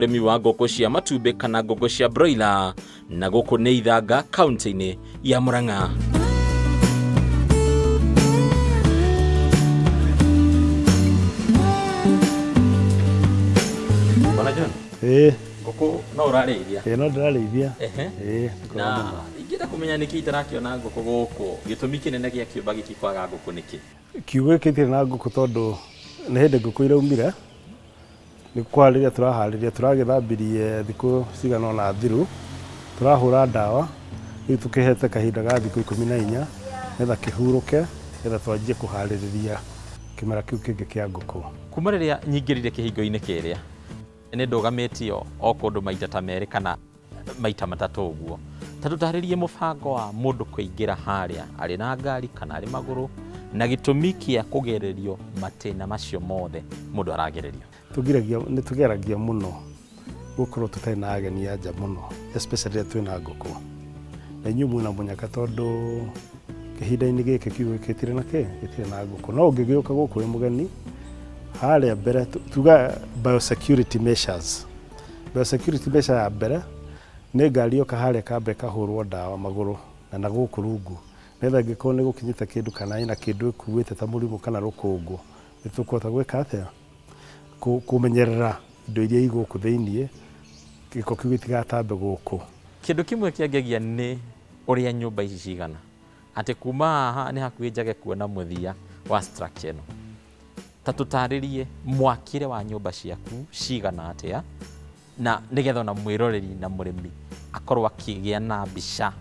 Remi wa ngũkũ cia matumbĩ kana ngũkũ cia broiler na gũkũ nĩ Ithanga kaunti-inĩ ya Murang'a. Bwana John. Ngũkũ no ũrarĩithia? No ndĩrarĩithia. Na ingĩenda kũmenya nĩkĩ itarakĩona ngũkũ gũkũ, gĩtũmi kĩnene gĩa kĩũmba gĩkĩ kwaga ngũkũ nĩkĩ? Kiugo gĩkĩ gĩtirĩ na ngũkũ tondũ nĩ hĩndĩ ngũkũ iraumire. Nĩ kũharĩria tũraharĩria, tũragĩthambirie thikũ cigana ũna thiru, tũrahũra ndawa, rĩu tũkĩhete kahinda ga thikũ 14 nĩgetha kĩhurũke, nĩgetha twanjie kũharĩrĩria kĩmera kĩu kĩngĩ kĩa ngũkũ. Kuma rĩrĩa nyingĩrire kĩhingo-inĩ kĩrĩa nĩ ndũgamĩtio o kũndũ maita ta merĩ kana maita matatũ ũguo, ta tũtarĩrie mũbango wa mũndũ kũingĩra harĩa arĩ na ngari kana arĩ magũrũ na gĩtũmi kĩa kũgererio matĩna macio mothe mũndũ aragererio. Nĩ tũgeragia mũno gũkorwo tũtarĩ na ageni a nja mũno, especially rĩrĩa twĩna ngũkũ. Na inyuĩ mwĩna mũnyaka tondũ kĩhinda-inĩ gĩkĩ kiugo gĩtirĩ na ngũkũ. No ũngĩgĩũka gũkũ wĩ mũgeni, harĩa mbere tuga biosecurity measures. Biosecurity measure ya mbere nĩ ngari yoka harĩa kamba ĩkahũrwo ndawa magũrũ na gũkũ rungu, nĩgetha angĩkorwo nĩ gũkinyĩte kĩndũ kana ĩna kĩndũ ĩkuĩte ta mũrimũ kana rũkũngũ, nĩ tũkũhota gwĩka atĩa kũmenyerera indo iria igũkũ thĩiniĩ, gĩko kĩu gĩtigatambe gũkũ. Kĩndũ kĩmwe kĩangegia nĩ ũrĩa nyũmba ici cigana, atĩ kuma haha nĩ hakuhĩ njage kuona mũthia wa structure ĩno. Ta tũtarĩrie mwakĩre wa nyũmba ciaku cigana atĩa, na nĩgetha ona mwĩroreri na mũrĩmi akorwo akĩgĩa na mbica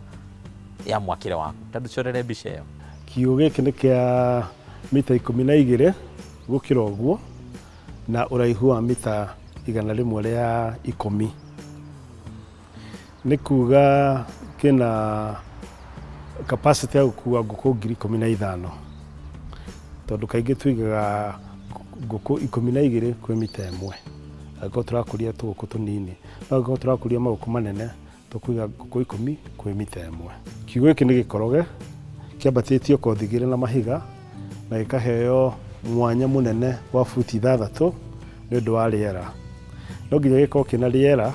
ya mwakĩre waku. Ta tũcorere mbica ĩyo. Kiugo gĩkĩ nĩ kĩa mita 12 gũkĩra ũguo na ũraihu wa mita 110. Nĩ kuga kĩna capacity ya gũkua ngũkũ 15,000, tondũ kaingĩ tuigaga ngũkũ 12 kwĩ mita 1 angĩkorwo tũrakũria tũgũkũ tũnini. No angĩkorwo tũrakũria magũkũ manene tũkũiga ngũkũ 10 kwĩ mita 1. Kiugo gĩkĩ nĩ gĩkoroge kĩambatĩtio kothi 2 na mahiga na gĩkaheo mwanya mũnene wa futi 6 nĩ ũndũ wa rĩera. No nginya gĩkorwo kĩna rĩera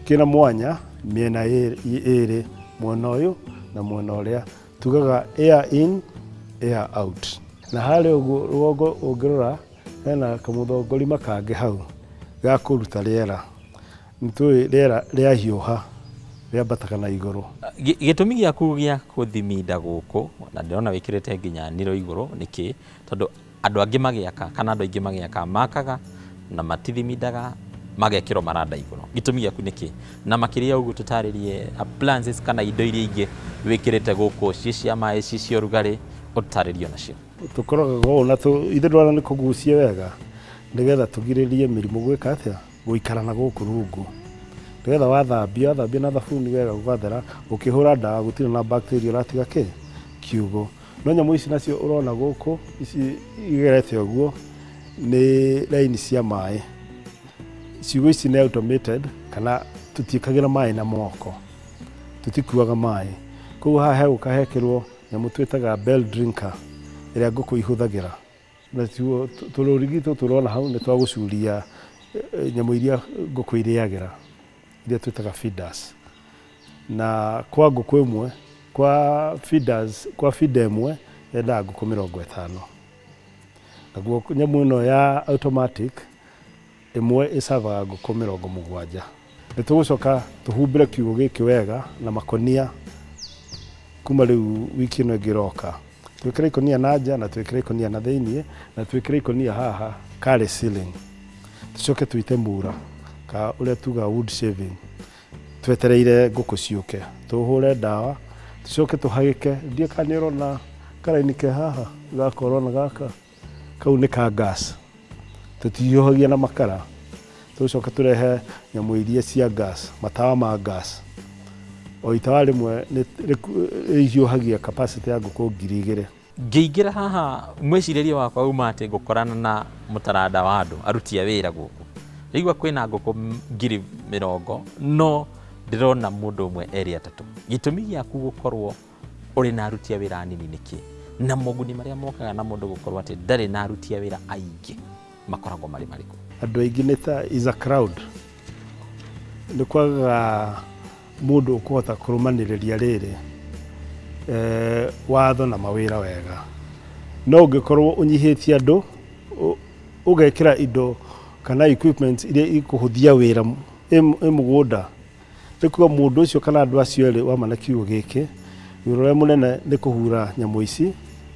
kĩna mwanya mĩena ĩrĩ, mwena ũyũ na mwena ũrĩa, tugaga air in air out. Na harĩa ũguo rũgongo ũngĩrora hena kamũthongorima kangĩ hau ga kũruta rĩera. Nĩtũĩ rĩera rĩahiũha rĩambataga na igũrũ. Gĩtũmi gĩaku gĩa gũthiminda gũkũ na ndĩrona wĩkĩrĩte nginya nĩro igũrũ nĩkĩ? Tondũ andũ angĩ magĩaka kana andũ aingĩ magĩaka makaga na matithimindaga magekĩrwo maranda igũrũ. Gĩtũmi gĩaku nĩkĩ? Na makĩria ũguo tũtarĩrie appliances kana indo iria ingĩ wĩkĩrĩte gũkũ ci cia maĩ ci cia ũrugarĩ ũtarĩrio nacio. Tũkorogaga ũũ na ithe ndwara nĩ kũgucia wega nĩgetha tũgirĩrie mĩrimũ gwĩka atĩa gũikara na gũkũ rungu. Nĩgetha wathambia na thabuni wega gũgathera, ũkĩhũra ndawa gũtirĩ na bacteria ũratiga kiugo. No nyamũ ici nacio ũrona gũkũ ici igerete ũguo nĩ raini cia maĩ. Ciugo ici nĩ automated kana tũtiĩkagĩra maĩ na moko, tũtikuaga maĩ. Koguo haha hegũka hekĩrwo nyamũ twĩtaga bell drinker ĩrĩa ngũkũ ihũthagĩra. Na tũrũrigi tũtũ ũrona hau nĩ twa gũcuria nyamũ iria ngũkũ irĩagĩra, iria twĩtaga feeders. Na kwa ngũkũ ĩmwe, kwa feeder ĩmwe yendaga ngũkũ 50. Naguo nyamũ ĩno ya automatic ĩmwe ĩcavaga ngũkũ 70. Nĩ tũgũcoka tũhumbĩre kiugo gĩkĩ wega na makonia kuma rĩu wiki ĩno ĩngĩroka. Twĩkĩre ikonia na nja na twĩkĩre ikonia na thĩiniĩ na twĩkĩre ikonia haha karĩ ceiling. Tũcoke tuite mura ka ũrĩa tuga wood shaving, twetereire ngũkũ ciũke, tũhũre ndawa, tũcoke tũhagĩke. Ndiĩ kana nĩ ũrona karaini ke haha gaka ũrona gaka, kau nĩ ka gas. Tũtihiũhagia na makara, tũcoke tũrehe nyamũ iria cia gas, matawa ma gas. O itawa rĩmwe rĩhiũhagia capacity ya ngũkũ 2,000. Ngĩingĩra haha mwĩcirĩrie wakwa uma atĩ ngũkorana na mũtaranda wa andũ aruti a wĩra gũkũ. Rĩigua kwĩna ngũkũ 20,000 no ndĩrona mũndũ ũmwe erĩ atatũ. Gĩtũmi gĩaku gũkorwo ũrĩ na aruti a wĩra anini nĩkĩ? Na moguni marĩa mokaga na mũndũ gũkorwo atĩ ndarĩ na aruti a wĩra aingĩ makoragwo marĩ marĩkũ? Andũ aingĩ nĩ ta is a crowd. nĩ kwagaga mũndũ ũkũhota kũrũmanĩrĩria rĩrĩ watho na mawĩra wega. No ũngĩkorwo ũnyihĩtie andũ ũgekĩra indo kana equipment iria ikũhũthia wĩra mũgũnda, rĩkuo mũndũ ũcio kana andũ acio erĩ wama na kiugo gĩkĩ, wĩra ũrĩa mũnene nĩ kũhura nyamũ ici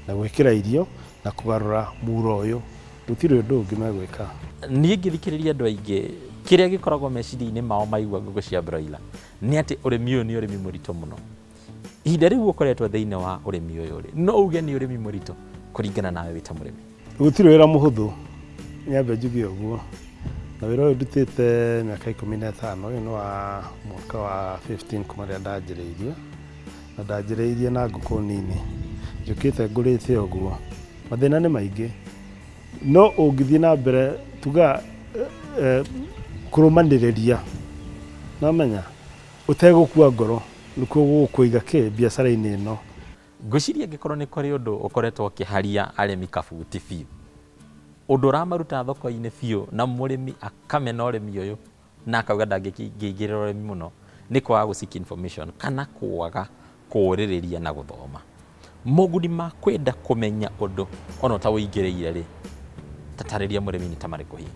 na gwĩkĩra irio na kũgarũra muro ũyũ. Gũtirĩ ũndũ ũngĩ megwĩka. Niĩ ngĩthikĩrĩria andũ aingĩ, kĩrĩa gĩkoragwo meciria-inĩ mao maigua ngũkũ cia broiler nĩ atĩ ũrĩmi ũyũ nĩ ũrĩmi mũritũ mũno. Ihinda rĩu ũkoretwo thĩinĩ wa ũrĩmi ũyũ rĩ, no uge nĩ ũrĩmi mũritũ kũringana nawe wĩ ta mũrĩmi? Gũtirĩ wĩra mũhũthũ, nyambe njuge ũguo. Na wĩra ũyũ ndutĩte mĩaka 15, ũyũ nĩ wa mwaka wa 15 kuma rĩrĩa ndanjĩrĩirie, na ndanjĩrĩirie na ngũkũ nini. Njũkĩte ngũrĩte ũguo. Mathĩna nĩ maingĩ, no ũngĩthiĩ na mbere tuga kũrũmanĩrĩria, namenya ũtegũkua ngoro nĩkuo gũkũiga biacara-inĩ ĩno. Ngwĩciria angĩkorwo nĩ kũrĩ ũndũ ũkoretwo ũkĩharia arĩmi kabuti biũ, ũndũ ũramaruta thoko-inĩ biũ na mũrĩmi akamena ũrĩmi ũyũ na akauga ndangĩingĩrĩra ũrĩmi mũno, nĩ kwaga gũ-seek information kana kwaga kũũrĩrĩria na gũthoma. Moguni ma kwenda kũmenya ũndũ ona ta ũingĩrĩire rĩ, tatarĩria mũrĩmi nĩ ta marĩkũ hihi?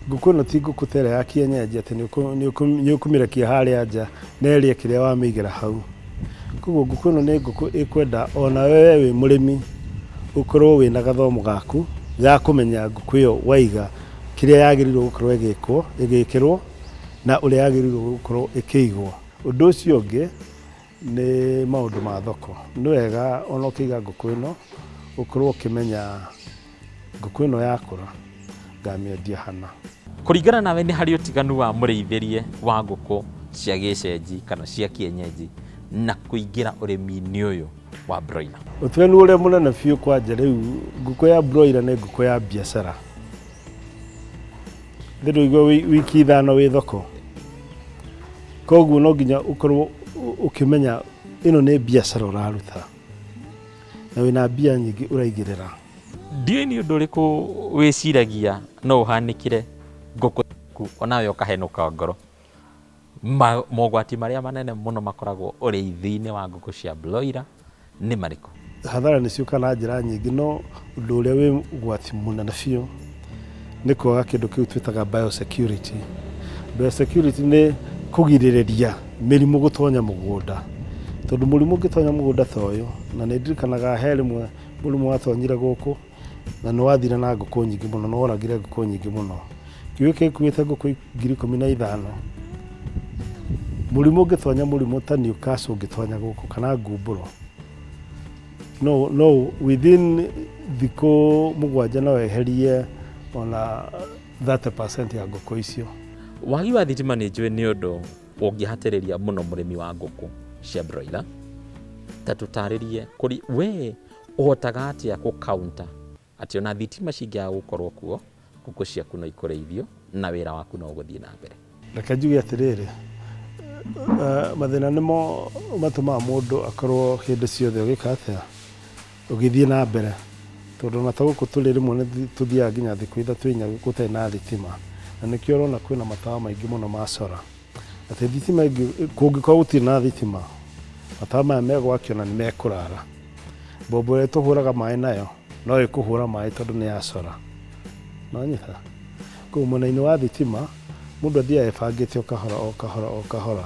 Ngũkũ ĩno ti ngũkũ ta ĩrĩa ya kienyeji atĩ nĩ ũkũmĩrekia harĩa nja na ĩrĩe kĩrĩa wamĩigĩra hau. Koguo ngũkũ ĩno nĩ ngũkũ ĩkwenda ona wewe wĩ mũrĩmi ũkorwo wĩna gathomo gaku ga kũmenya ngũkũ ĩyo waiga kĩrĩa yagĩrĩirwo gũkorwo ĩgĩkĩrwo na ũrĩa yagĩrĩirwo gũkorwo ĩkĩigwo. Ũndũ ũcio ũngĩ nĩ maũndũ ma thoko. Nĩ wega ona ũkĩiga ngũkũ ĩno ũkorwo ũkĩmenya ngũkũ ĩno yakũra ngamĩendia hana. Kũringana nawe nĩ harĩ ũtiganu wa mũrĩithĩrie wa ngũkũ cia gĩcenji kana cia kienyeji na kũingĩra ũrĩmi-inĩ ũyũ wa broiler? Ũtiganu ũrĩa mũnene biũ kwanja rĩu ngũkũ ya broiler nĩ ngũkũ ya biacara. Ndĩrĩigua wiki 5 wĩ thoko. Koguo no nginya ũkorwo ũkĩmenya ĩno nĩ biacara ũraruta na wĩna mbia nyingĩ ũraigĩrĩra. Ndiũĩ nĩ ũndũ ũrĩkũ wĩciragia no ũhanĩkĩre ngũkũ yaku onawe ũkahenũka ngoro? Mogwati marĩa manene mũno makoragwo ũrĩithi-inĩ wa ngũkũ cia broiler nĩ marĩkũ? Hathara nĩ ciũka na njĩra nyingĩ, no ũndũ ũrĩa wĩ ũgwati mũnene biũ nĩ kwaga kĩndũ kĩu twĩtaga biosecurity. Biosecurity nĩ kũgirĩrĩria mĩrimũ gũtonya mũgũnda, tondũ mũrimũ ũngĩtonya mũgũnda ta ũyũ, na nĩ ndirikanaga he rĩmwe mũrimũ watonyire gũkũ na nĩ wathire na ngũkũ nyingĩ mũno, nĩ woragire ngũkũ nyingĩ mũno. Kiugo gĩkuĩte ngũkũ 15,000. Mũrimũ ũngĩtonya mũrimũ ta Newcastle ũngĩtonya gũkũ kana ngumbũro, no within thikũ 7 no weherie ona 30% ya ngũkũ icio. Wagi wa thitima nĩ njũĩ nĩ ũndũ ũngĩhatĩrĩria mũno mũrĩmi wa ngũkũ cia broiler. Ta tũtarĩrie we ũhotaga atĩa gũ-counter atĩ ona thitima cingĩaga gũkorwo kuo ngũkũ ciaku no ikũrĩithio na wĩra waku no ũgũthiĩ na mbere? Reke njuge atĩrĩrĩ, mathĩna nĩmo matũmaga mũndũ akorwo hĩndĩ ciothe ũgĩka atĩa, ũgĩthiĩ na mbere, tondũ ona ta gũkũ tũrĩ rĩmwe nĩ tũthiaga nginya thikũ 3-4 gũtarĩ na thitima, na nĩkĩo ũrona kwĩna matawa maingĩ mũno ma solar. Atĩ thitima kũngĩkorwo gũtirĩ na thitima, matawa maya megwakio na nĩ mekũrara. Mbombo ĩrĩa tũhũraga maĩ nayo no ĩkũhũra maĩ tondũ nĩ ya solar. Nonyita kũu mwena-inĩ wa thitima mũndũ athiaga ebangĩte o kahora,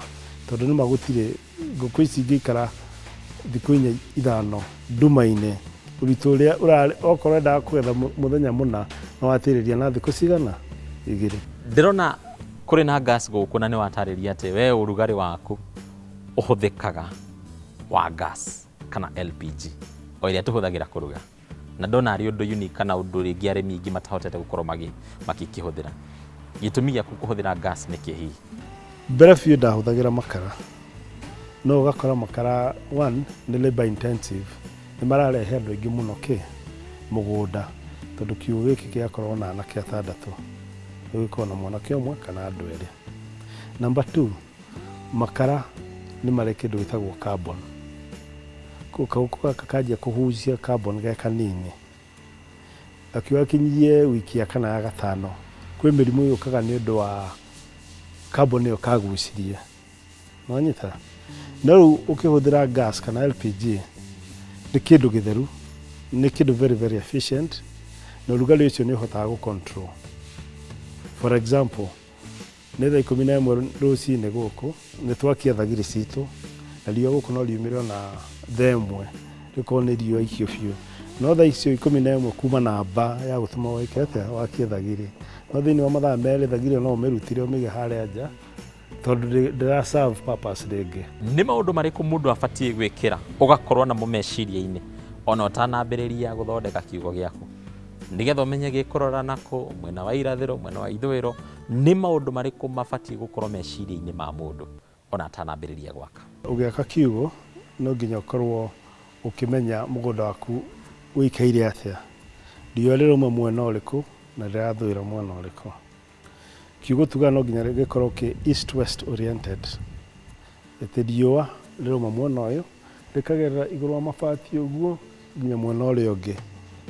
tondũ nĩma gũtirĩ ngũkũ ici ingĩikara thikũ 5 nduma-inĩ. Ũritũ ũrĩa okorwo endaga kũgetha mũthenya mũna no watĩrĩria na thikũ cigana 2. Ndĩrona kũrĩ na gas gũkũ na nĩ watarĩria atĩ we ũrugarĩ waku ũhũthĩkaga wa gas kana LPG o ĩrĩa tũhũthagĩra kũruga, na ndona arĩ ũndũ unique kana ũndũ rĩngĩ arĩmi aingĩ matahotete gũkorwo makĩkĩhũthĩra. Gĩtũmi gĩaku kũhũthĩra gas nĩ kĩ hihi? Mbere biũ ndahũthagĩra makara, no ũgakora makara nĩ labor intensive, nĩ mararehe andũ aingĩ mũno mũgũnda, tondũ kiugũ gĩkĩ gĩakorwo na anake 6, gũgĩkorwo na mwanake ũmwe kana andũ 2. Number 2, makara nĩ marĩ kĩndũ gĩtagwo carbon. Kũu gaka kanjia kũhucia carbon ge kanini, akiuga kinyie wiki ya 4 ya 5, kwĩ mĩrimũ yũkaga nĩ ũndũ wa carbon ĩyo kagucirie nonyita no rĩu ũkĩhũthĩra gas kana LPG nĩ kĩndũ gĩtheru nĩ kĩndũ very very efficient na ũrugarĩ ũcio nĩ ũhotaga gũ-control. For example, nĩ thaa 11 rũcinĩ gũkũ nĩ twakia thagiri citũ na riũa gũkũ no riumĩre ona thaa 1 rĩkorwo nĩ riũa ikio biũ no thaa icio 11 kuma na mba ya gũtũma wakie thagiri no thĩinĩ wa mathaa merĩ thagiri no ũmĩrutire ũmĩige harĩa nja tondũ ndĩra serve purpose rĩngĩ. Nĩ maũndũ marĩkũ mũndũ abatiĩ gwĩkĩra ũgakorwo namo meciria-inĩ ona ũtanambĩrĩria gũthondeka kiugo gĩaku nĩgetha ũmenye gĩkũrora nakũ mwena wa irathĩro mwena wa ithũĩro? Nĩ maũndũ marĩkũ mabatiĩ gũkorwo meciria-inĩ ma mũndũ ona atanambĩrĩria gwaka? Ũgĩaka kiugo no nginya ũkorwo ũkĩmenya mũgũnda waku wĩikaire atĩa, riũa rĩrauma mwena ũrĩkũ na rĩrathũĩra mwena ũrĩkũ. Kiugo tuga no nginya gĩkorwo kĩ east west oriented, atĩ riũa rĩrauma mwena ũyũ rĩkagerera igũrũ wa mabati ũguo nginya mwena ũrĩa ũngĩ,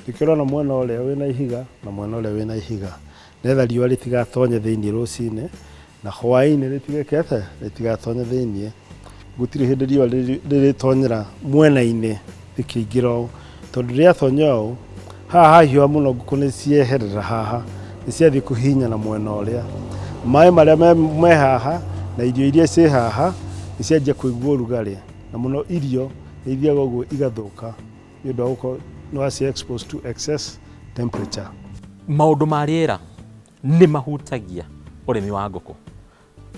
rĩkĩrora mwena ũrĩa wĩna ihiga na mwena ũrĩa wĩna ihiga nĩgetha riũa rĩtigatonye thĩinĩ rũcinĩ na hwaĩ-inĩ rĩtigatonye thĩinĩ. Gũtirĩ hĩndĩ riũa rĩrĩtonyera mwena-inĩ rĩkĩingĩra ũũ tondũ rĩatonya ũũ haha hahiũha mũno ngũkũ nĩ cieherera haha nĩ ciathiĩ kũhihinyana mwena ũrĩa, maĩ marĩa me haha na irio iria ciĩ haha nĩ cianjia kũigua ũrugarĩ na mũno irio nĩ ithiaga ũguo igathũka nĩ ũndũ wa gũkorwo nĩ waci exposed to excess temperature. Maũndũ ma rĩera nĩ mahutagia ũrĩmi wa ngũkũ.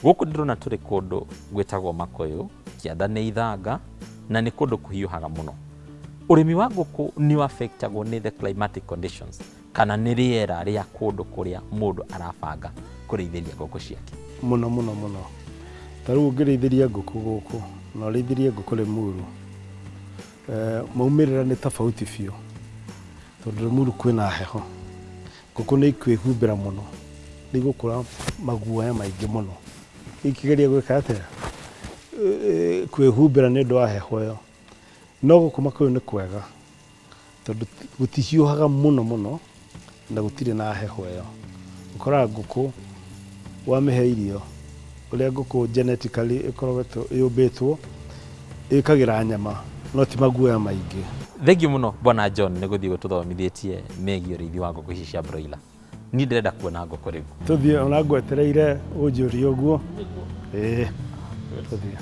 Gũkũ ndĩrona tũrĩ kũndũ gwĩtagwo Makũyũ, kĩanda nĩ ithanga na nĩ kũndũ kũhiũhaga mũno. Ũrĩmi wa ngũkũ nĩ affectagwo nĩ the climatic conditions kana nĩ rĩera rĩa kũndũ kũrĩa mũndũ arabanga kũrĩithĩria ngũkũ ciake. Mũno mũno mũno. Ta rĩu ũngĩrĩithĩria ngũkũ gũkũ na ũrĩithĩrie ngũkũ Limuru, maumĩrĩra nĩ tofauti biũ tondũ Limuru kwĩna heho, ngũkũ nĩ ikwĩhumbĩra mũno, nĩ igũkũra maguoya maingĩ mũno. Ikĩgeria gwĩka atĩa kwĩhumbĩra nĩ ũndũ wa heho ĩyo, no gũkũ Makũyũ nĩ kwega tondũ gũtihiũhaga mũno mũno na gũtirĩ na heho ĩyo. Ũkoraga ngũkũ wamĩhe irio ũrĩa ngũkũ genetically ĩkoragwo yũmbĩtwo ĩkagĩra nyama no ti maguoya maingĩ. Thengiũ mũno Bwana John nĩ gũthiĩ gũtũthomithĩtie megiĩ ũrĩithi wa ngũkũ ici cia broiler. Niĩ ndĩrenda kuona ngũkũ rĩu. Tũthiĩ ona ngwetereire ũnjũrie ũguo. Tũthiĩ.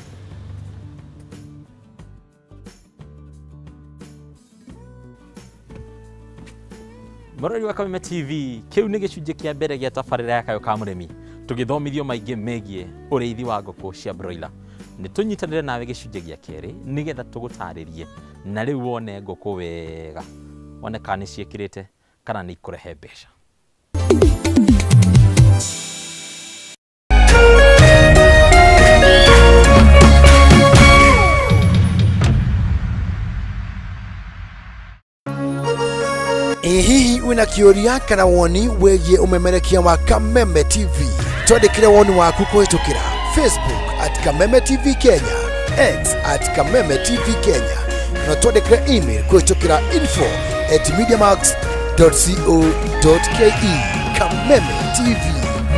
Mũrori wa Kameme TV, kĩu nĩ gĩcunjĩ kĩa mbere gĩa tabarĩra ya Kayũ ka mũrĩmi, tũgĩthomithio maingĩ megiĩ ũrĩithi wa ngũkũ cia broiler. Nĩ tũnyitanĩre nawe gĩcunjĩ gĩa kerĩ nĩgetha tũgũtarĩrie na rĩu wone ngũkũ wega, wone kana nĩ ciĩkĩrĩte kana nĩ ikũrehe mbeca. Hihi wĩna kĩũria kana woni wĩgiĩ ũmemerekia wa Kameme TV, twandĩkĩre woni waku kũhĩtũkĩra Facebook @Kameme TV Kenya, X @Kameme TV Kenya, na twandĩkĩre email kũhĩtũkĩra info@mediamax.co.ke. Kameme TV,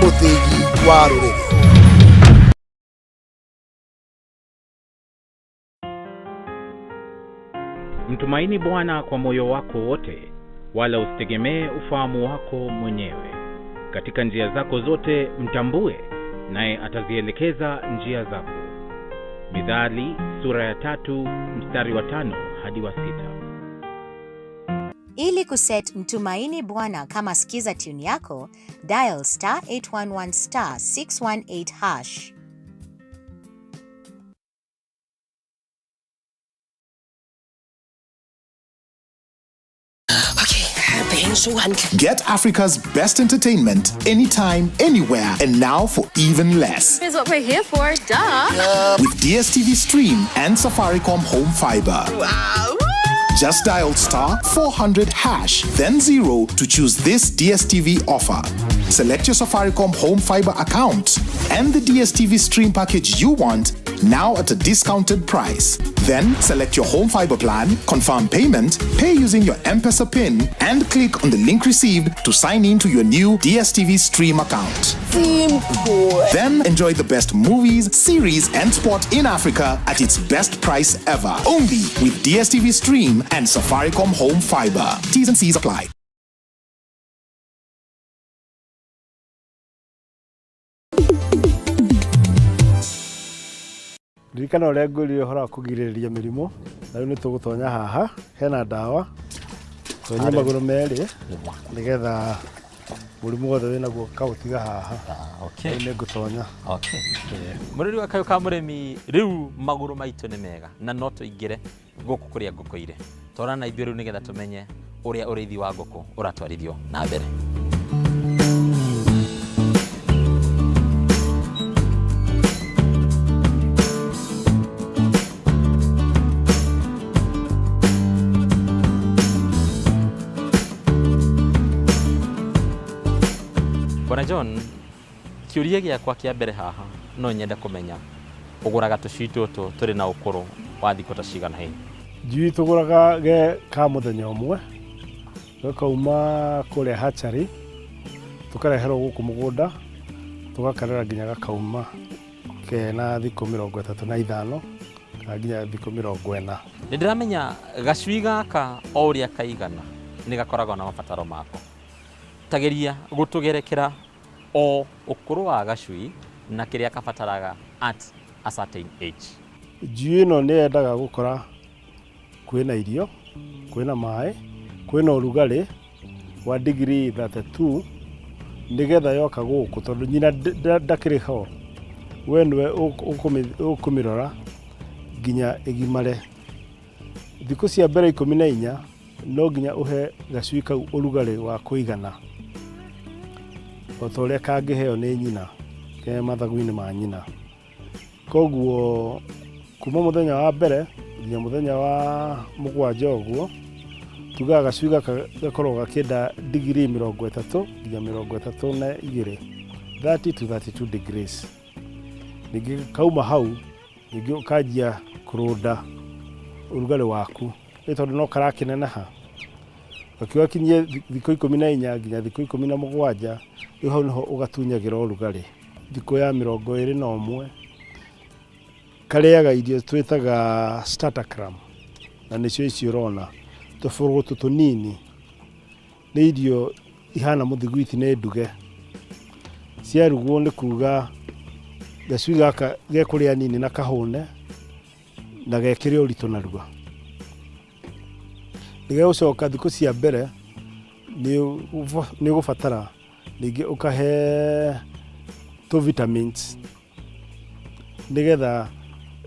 mũthĩgi wa rũrĩrĩ. Mtumaini Bwana kwa moyo wako wote, wala usitegemee ufahamu wako mwenyewe. Katika njia zako zote mtambue, naye atazielekeza njia zako. Mithali sura ya 3 mstari wa 5 hadi wa 6. Ili kuset Mtumaini Bwana kama skiza tune yako, dial *811 *618#. Get Africa's best entertainment anytime, anywhere, and now for even less. Here's what we're here for, duh! With DSTV Stream and Safaricom Home Fiber. Wow! Just dial *400#, then 0 to choose this DSTV offer. Select your Safaricom Home Fiber account and the DSTV Stream package you want now at a discounted price. Then select your home fiber plan, confirm payment, pay using your M-Pesa PIN, and click on the link received to sign in to your new DSTV Stream account. Then enjoy the best movies, series, and sport in Africa at its best price ever. Only with DSTV Stream and Safaricom Home Fiber. T's and C's apply. Ririkana ũrĩa ngwĩrire ũhoro wa kũgirĩrĩria mĩrimũ, na rĩu nĩ tũgũtonya haha, hena ndawa, tonye magũrũ merĩ, nĩgetha mũrimũ wothe wĩnaguo kaũtiga haha. Okay. Nĩ ngũtonya. Okay. Mũrĩri wa Kayũ ka mũrĩmi, rĩu magũrũ maitũ nĩ mega, na no tũingĩre gũkũ kũrĩa ngũkũ irĩ. Twarana na ithuĩ rĩu nĩgetha tũmenye ũrĩa ũrĩithi wa ngũkũ ũratwarithio na mbere. Bwana John, kĩũria gĩakwa kĩa mbere haha no nyende kũmenya ũgũraga tũcui tũtũ tũrĩ na ũkũrũ wa thikũ ta cigana hihi? Njui tũgũraga ge ka mũthenya ũmwe, gakauma kũrĩa hatchery, tũkareherwo gũkũ mũgũnda, tũgakarera nginya gakauma kena thikũ 35 kana nginya thikũ 40. Nĩ ndĩramenya gacui gaka o ũrĩa kaigana nĩ gakoragwo na mabataro mako. Tageria gũtũgerekera o ũkũrũ wa gacui na kĩrĩa kabataraga at a certain age. Njui ĩno nĩ yendaga gũkora kwĩna irio, kwĩna maĩ, kwĩna ũrugarĩ wa degree 32, nĩgetha yoka gũkũ tondũ nyina ndakĩrĩ ho, we nĩwe ũkũmĩrora nginya ĩgimare. Thikũ cia mbere 14 no nginya ũhe gacui kau ũrugarĩ wa kũigana, o ta ũrĩa kangĩheo nĩ nyina ke mathagu-inĩ ma nyina. Koguo kuma mũthenya wa mbere nginya mũthenya wa 7 ũguo, tugaga gacui gaka gakorwo gakĩenda degree 30 nginya 32, 30 to 32 degrees. Ningĩ kauma hau, ningĩ ũkanjia kũrũnda ũrugarĩ waku, nĩ tondũ no karakĩneneha. Gakiuga kinyie thikũ 14 nginya thikũ 17, rĩu hau nĩho ũgatunyagĩra ũrugarĩ. Thikũ ya 21 karĩaga irio twĩtaga starter crumb, na nĩcio ici ũrona tũbũrũgũtũ tũnini, nĩ irio ihana mũthiguiti nĩ nduge. Ciarugwo nĩ kuga gacui gaka gekũrĩa nini na kahũne na gekĩre ũritũ narua. Nĩgegũcoka thikũ cia mbere nĩ ũgũbatara ningĩ ũkahe vitamins nĩgetha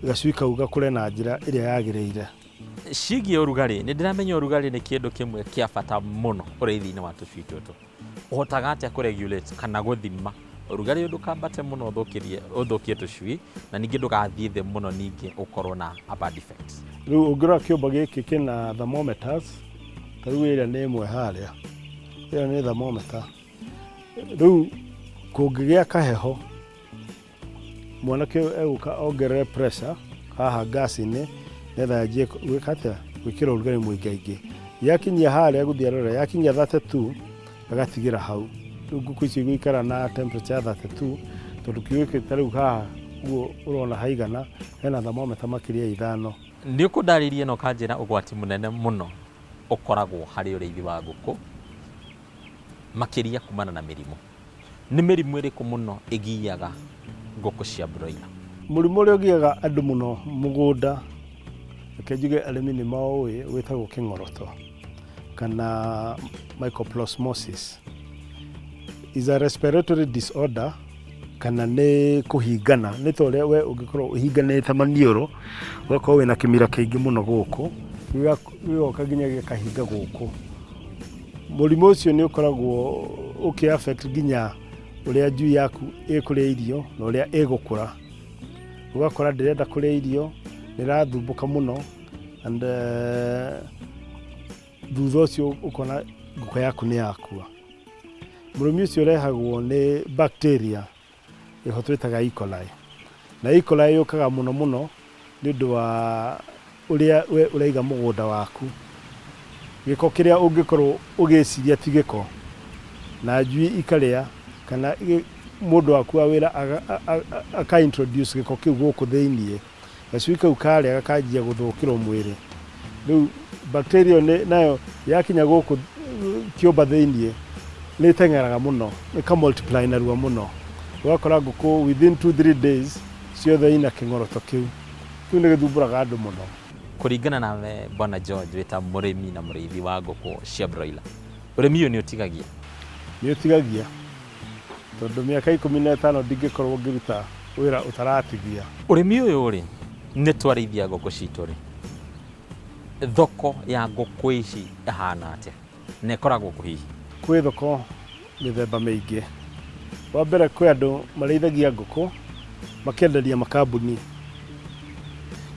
gacui kau gakũre na njĩra ĩrĩa yagĩrĩire. Ciĩgiĩ ũrugarĩ, nĩ ndĩramenya ũrugarĩ nĩ kĩndũ kĩmwe kĩa bata mũno ũrĩithi-inĩ wa tũcui tũtũ. Ũhotaga atĩa kũregulate kana gũthima ũrugarĩ ndũkambate mũno ũthũkie tũcui, na ningĩ ndũgathiĩ thĩ mũno ningĩ ũkorwo na a bad effect? Rĩu ũngĩrora kĩũmba gĩkĩ kĩna thermometers, ta rĩu ĩrĩa nĩ ĩmwe harĩa, ĩyo nĩ thermometer. Rĩu kũngĩgĩa kaheho, mwanake egũka ongerere pressure haha gas-inĩ, nĩgetha yanjie gwĩka atĩa, gwĩkĩra ũrugarĩ mũingaingĩ. Yakinyia harĩa gũthiĩ arora, yakinyia 32 agatigĩra hau. Rĩu ngũkũ icio igũikara na temperature ya 32, tondũ kiugo gĩkĩ ta rĩu haha guo ũrona haigana, hena thermometer makĩria 5. Nĩ ũkũndarĩria na ũkanjĩra ũgwati mũnene mũno ũkoragwo harĩ ũrĩithi wa ngũkũ makĩria kumana na mĩrimũ. Nĩ mĩrimũ ĩrĩkũ mũno ĩgiaga ngũkũ cia broiler? Mũrimũ ũrĩa ũgiaga andũ mũno mũgũnda, reke njuge arĩmi nĩ maũĩ, wĩtagwo kĩng'oroto kana mycoplasmosis. Is a respiratory disorder, kana nĩ kũhingana, nĩ ta ũrĩa we ũngĩkorwo ũhinganĩte maniũrũ, ũgakorwo wĩna kĩmira kĩingĩ mũno gũkũ, gĩgoka nginya gĩkahinga gũkũ. Mũrimũ ũcio nĩ ũkoragwo ũkĩ-affect nginya ũrĩa njui yaku ĩkũrĩa irio na ũrĩa ĩgũkũra. Ũgakora ndĩrenda kũrĩa irio, nĩ ĩrathumbũka mũno, and thutha ũcio ũkona ngũkũ yaku nĩ yakua. Mũrimũ ũcio ũrehagwo nĩ bacteria ĩho twĩtaga E. coli. na ikola yukaga muno muno nĩ ũndũ wa ũrĩa we ũraiga mũgũnda waku. Gĩko kĩrĩa ũngĩkorwo ũgĩciria ti gĩko na njui ikarĩa kana mũndũ waku wa wĩra aka introduce gĩko kĩu gũkũ thĩiniĩ, gacui kau karĩa gakanjia gũthũkĩrwo mwĩrĩ. Rĩu bacteria nayo yakinya gũkũ kĩũmba thĩiniĩ nĩ ĩteng'eraga mũno, ĩkamultiply narua mũno. Ũgakora ngũkũ within 2-3 days ciothe ina kĩng'oroto kĩu. Kĩu nĩ gĩthumbũraga andũ mũno. Kũringana nawe Bwana George wĩta mũrĩmi na mũrĩithi wa ngũkũ cia broiler, ũrĩmi ũyũ nĩ ũtigagia? Nĩ ũtigagia, tondũ mĩaka 15 ndingĩkorwo ngĩruta wĩra ũtaratigia. Ũrĩmi ũyũ rĩ, nĩ twarĩithia ngũkũ citũ rĩ, thoko ya ngũkũ ici ĩhana atĩa na ĩkoragwo kũ hihi? Kwĩ thoko mĩthemba mĩingĩ. Wa mbere kwĩ andũ marĩithagia ngũkũ makĩenderia makambuni,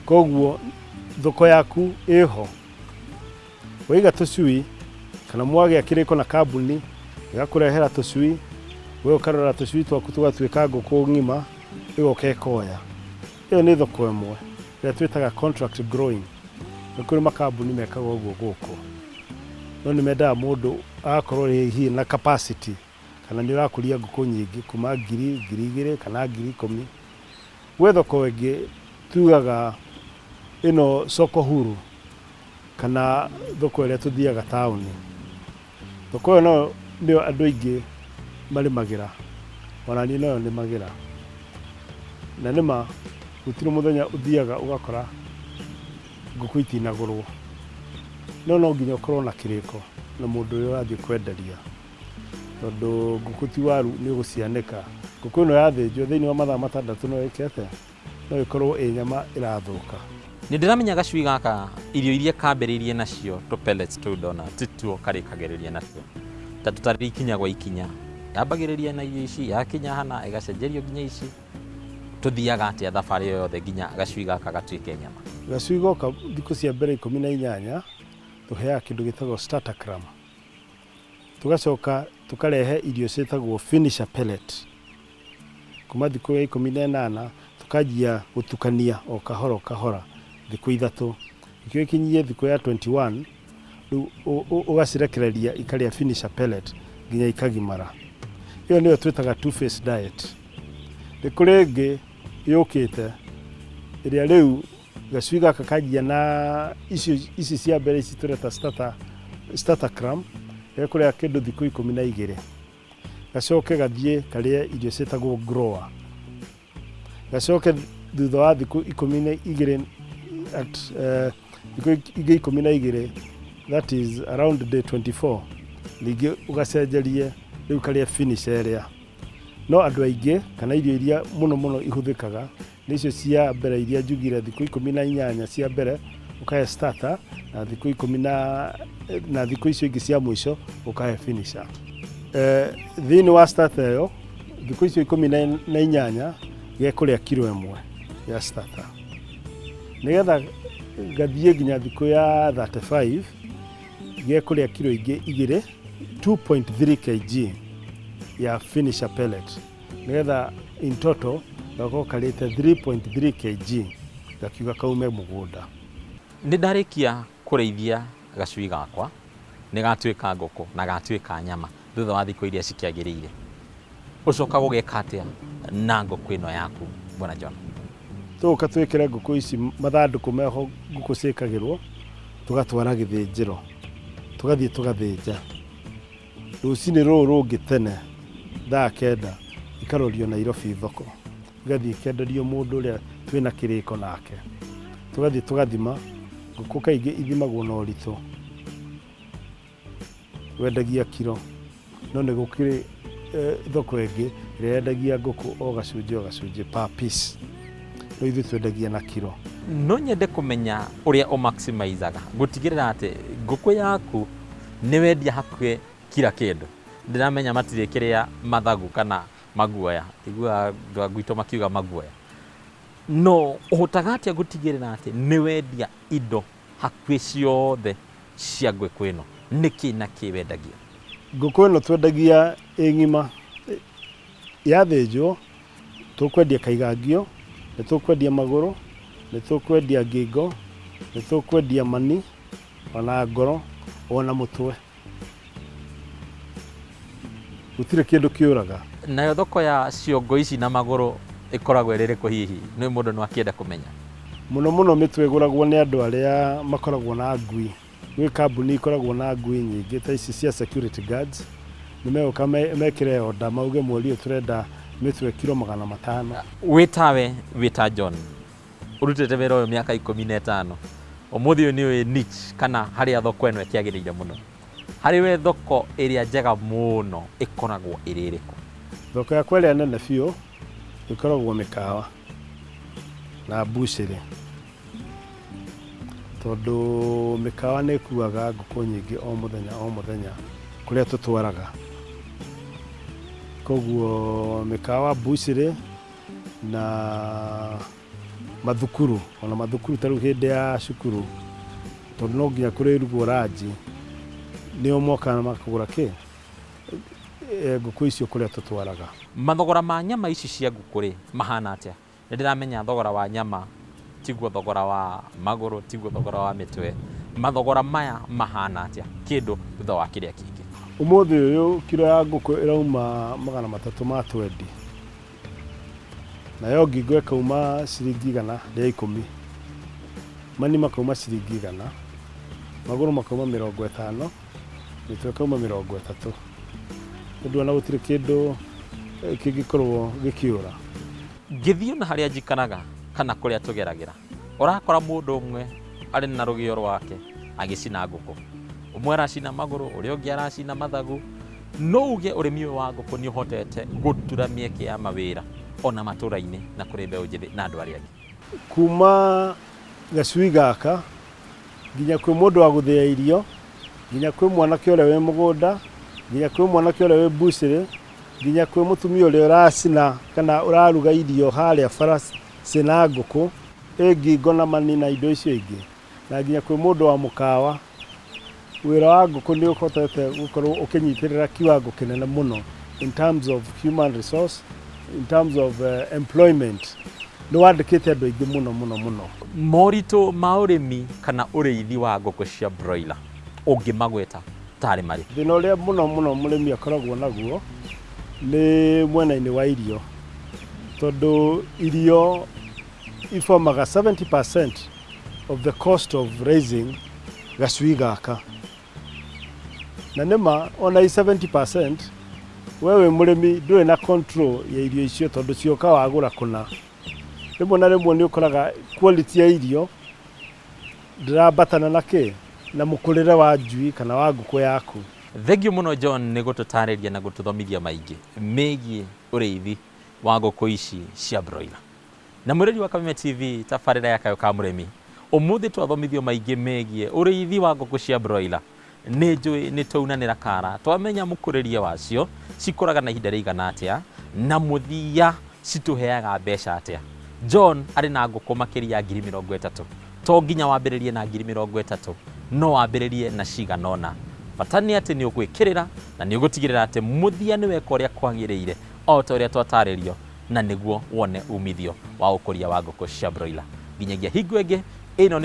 koguo thoko yaku ĩho. Waiga tũcui kana mwagĩa kĩrĩko na kambuni ĩgakũrehera tũcui, we ũkarora tũcui twaku tũgatuĩka ngũkũ ng'ima, ĩgoka ĩkoya. Ĩyo nĩ thoko ĩmwe ĩrĩa twĩtaga contract growing. Nĩ kũrĩ makambuni mekaga ũguo gũkũ, no nĩ mendaga mũndũ agakorwo hihi na capacity, kana nĩ ũrakũria ngũkũ nyingĩ kuma 1,000, 2,000 kana 10,000. Gwĩ thoko ĩngĩ tugaga ĩno soko huru kana thoko ĩrĩa tũthiaga taũni. Thoko ĩyo no nĩyo andũ aingĩ marĩmagĩra, ona niĩ nayo nĩmagĩra. Na nĩma gũtirĩ mũthenya ũthiaga ũgakora ngũkũ itinagũrwo, no nginya ũkorwo na kĩrĩko na mũndũ ũrĩa ũrathiĩ kwenderia, tondũ ngũkũ ti waru nĩ ũgũcianĩka. Ngũkũ ĩno yathĩnjwo thĩinĩ wa mathaa 6 no ĩkĩte, no ĩkorwo ĩ nyama ĩrathũka. Nĩ ndĩramenya gacui gaka irio iria kambĩrĩirie nacio tũ pellets tũu ndona tituo karĩkagĩrĩria nacio, ta tũtarĩ ikinya gwa ikinya, yambagĩrĩria na irio ici, yakinya hana ĩgacenjerio nginya ici. Tũthiaga atĩa thabarĩ yothe nginya gacui gaka gatuĩke nyama? Gacui goka thikũ cia mbere 18 tũheaga kĩndũ gĩtagwo starter crumb. Tũgacoka tũkarehe irio ciĩtagwo finisher pellet. Kuma thikũ ya 18 tũkanjia gũtukania o kahora kahora thikũ 3. Ikĩo ikinyie thikũ ya 21 rĩu ũgacirekereria ikarĩa finisher pellet nginya ikagimara. Ĩyo nĩyo twĩtaga two phase diet. Nĩ kũrĩ ĩngĩ yũkĩte ĩrĩa rĩu gacui gaka kanjia na ici cia mbere ici tũreta starter crumb, gakũrĩa kĩndũ thikũ 12. Gacoke gathiĩ karĩa irio ciĩtagwo grower. Gacoke thutha wa thikũ 12 thikũ 12, that is around day 24, ningĩ ũgacenjerie rĩu karĩa finish area. No andũ aingĩ kana irio iria mũno ihũthĩkaga nĩ icio cia mbere iria njugire thikũ 18 cia mbere ũkahe starter, na thikũ 10 na thikũ icio ingĩ cia mũico ũkahe finisher. Thĩinĩ wa starter ĩyo thikũ icio 18 gekũrĩa kilo 1 ya starter, nĩgetha gathiĩ nginya thikũ ya 35 gekũrĩa kilo ingĩ 2.3 kg ya finisher pellet, nĩgetha in total gakorwo karĩte 3.3 kg gakiuga kaume mũgũnda. Nĩ ndarĩkia kũrĩithia gacui gakwa, nĩ gatuĩka ngũkũ na gatuĩka nyama thutha wa thikũ iria cikĩagĩrĩire, ũcoka gũgeka atĩa na ngũkũ ĩno yaku Bwana John? Tũka twĩkĩre ngũkũ ici mathandũkũ meho ngũkũ ciĩkagĩrwo, tũgatwara gĩthĩnjĩro, tũgathiĩ tũgathĩnja. Rũcinĩ rũrũ rũngĩ tene thaa 9 ikarorio Nairobi thoko, igathiĩ ikenderio mũndũ ũrĩa twĩna kĩrĩko nake. Tũgathiĩ tũgathima, ngũkũ kaingĩ ithimagwo na ũritũ, wendagia kilo, no nĩ gũkĩrĩ thoko ĩngĩ ĩrĩa yendagia ngũkũ o gacunjĩ per piece, no ithuĩ twendagia na kilo. No nyende kũmenya ũrĩa ũmaximizaga gũtigĩrĩra atĩ ngũkũ yaku nĩ wendia hakuhĩ kila kĩndũ. Ndĩramenya matirĩ kĩrĩa mathagu kana maguoya, igua gwitũ makiuga maguoya. No ũhotaga atĩa gũtigĩrĩra atĩ nĩ wendia indo hakuhĩ ciothe cia ngũkũ ĩno? Nĩkĩ na kĩ wendagia? Ngũkũ ĩno twendagia ĩ ng'ima, yathĩnjwo tũkwendia kaigangio nĩ tũkwendia magũrũ, nĩ tũkwendia ngingo, nĩ tũkwendia mani, ona ngoro, ona mũtwe. Gũtirĩ kĩndũ kĩũraga. Nayo thoko ya ciongo ici na magũrũ ĩkoragwo ĩrĩkũ hihi? Nĩ mũndũ no akĩenda kũmenya. Mũno mũno mĩtwe ĩgũragwo nĩ andũ arĩa makoragwo na ngui. Gwĩ kambuni ikoragwo na ngui nyingĩ ta ici cia security guards. Nĩ megũka mekĩre order mauge mweri ũyũ tũrenda mĩtwe kilo 500. Wĩtawe wĩta John, ũrutĩte wĩra ũyũ mĩaka 15. Ũmũthĩ ũyũ nĩ ũĩ niche kana harĩa thoko ĩno ĩkĩagĩrĩire mũno. Harĩ we thoko ĩrĩa njega mũno ĩkoragwo ĩrĩ ĩrĩkũ? Thoko yakwa ĩrĩa nene biũ ĩkoragwo mĩkawa na mbucĩrĩ, tondũ mĩkawa nĩ ĩkuaga ngũkũ nyingĩ o mũthenya kũrĩa tũtwaraga. Koguo mĩkawa, mbucĩrĩ na mathukuru, ona mathukuru ta rĩu hĩndĩ ya cukuru, tondũ no nginya kũrĩrugwo ranji, nĩo mokaga makagũra ngũkũ icio kũrĩa tũtwaraga. Mathogora ma nyama ici cia ngũkũ rĩ mahana atĩa? Nĩ ndĩramenya thogora wa nyama tiguo thogora wa magũrũ, tiguo thogora wa mĩtwe. Mathogora maya mahana atĩa kĩndũ thutha wa kĩrĩa kĩngĩ? Ũmũthĩ ũyũ kilo ya ngũkũ ĩrauma 320, nayo ngingo ĩkauma ciringi 110, mani makauma ciringi 100, magũrũ makauma 50, mĩtwe ĩkauma 30. Ũndũ ona gũtirĩ kĩndũ kĩngĩkorwo gĩkĩũra. Ngĩthiĩ ona harĩa njikaraga kana kũrĩa tũgeragĩra, ũrakora mũndũ ũmwe arĩ na rũgĩo rwake agĩcina ngũkũ. Ũmwe aracina magũrũ, ũrĩa ũngĩ aracina mathagu. No uge ũrĩmi ũyũ wa ngũkũ nĩ ũhotete gũtura mĩeke ya mawĩra ona matũra-inĩ na kũrĩ mbeũ njĩthĩ na andũ arĩa angĩ. Kuma gacui gaka nginya kwĩ mũndũ wa gũthĩa irio, nginya kwĩ mwanake ũrĩa wĩ mũgũnda, nginya kwĩ mwanake ũrĩa wĩ mbucĩrĩ, nginya kwĩ mũtumia ũrĩa ũracina kana ũraruga irio harĩa bara cina ngũkũ, ngingo na mani na indo icio ingĩ, na nginya kwĩ mũndũ wa mũkawa. Wĩra wa ngũkũ nĩ ũhotete gũkorwo ũkĩnyitĩrĩra kiwango kĩnene mũno in terms of human resource, in terms of employment. Nĩ wandĩkĩte andũ aingĩ mũno. Moritũ ma ũrĩmi kana ũrĩithi wa ngũkũ cia broiler ũngĩmagweta tarĩ marĩ? Thĩna ũrĩa mũno mũrĩmi akoragwo naguo nĩ mwena-inĩ wa irio, tondũ irio iformaga 70% of the cost of raising gacui gaka. Na nĩma ona 70% wewe mũrĩmi ndũrĩ na control ya irio icio, tondũ cioka wagũra kũna. Rĩmwe na rĩmwe nĩ ũkoraga quality ya irio ndĩrambatana na mũkũrĩre wa njui kana wa ngũkũ yaku. Thengiũ mũno John nĩ gũtũtarĩria na gũtũthomithia maingĩ megiĩ ũrĩithi wa ngũkũ ici cia broiler. Na mwĩrĩri wa Kameme TV tabarĩra ya Kayũ ka Mũrĩmi, ũmũthĩ twathomithio maingĩ megiĩ ũrĩithi wa ngũkũ cia broiler. Nĩ njũĩ nĩ twaunanĩra kara twamenya mũkũrĩrie wacio cikũraga na ihinda rĩigana atĩa na mũthia citũheaga mbeca atĩa. John arĩ na ngũkũ makĩria ya 30,000. To nginya wambĩrĩrie na 30,000, no wambĩrĩrie na cigana ũna. Bata nĩ atĩ nĩ ũgwĩkĩrĩra na nĩ ũgũtigĩrĩra atĩ mũthia nĩ weka ũrĩa kwagĩrĩire o ta ũrĩa twatarĩrio, na nĩguo wone umithio wa ũkũria wa ngũkũ cia broiler. Nginyagia hingo ĩngĩ, ĩno nĩ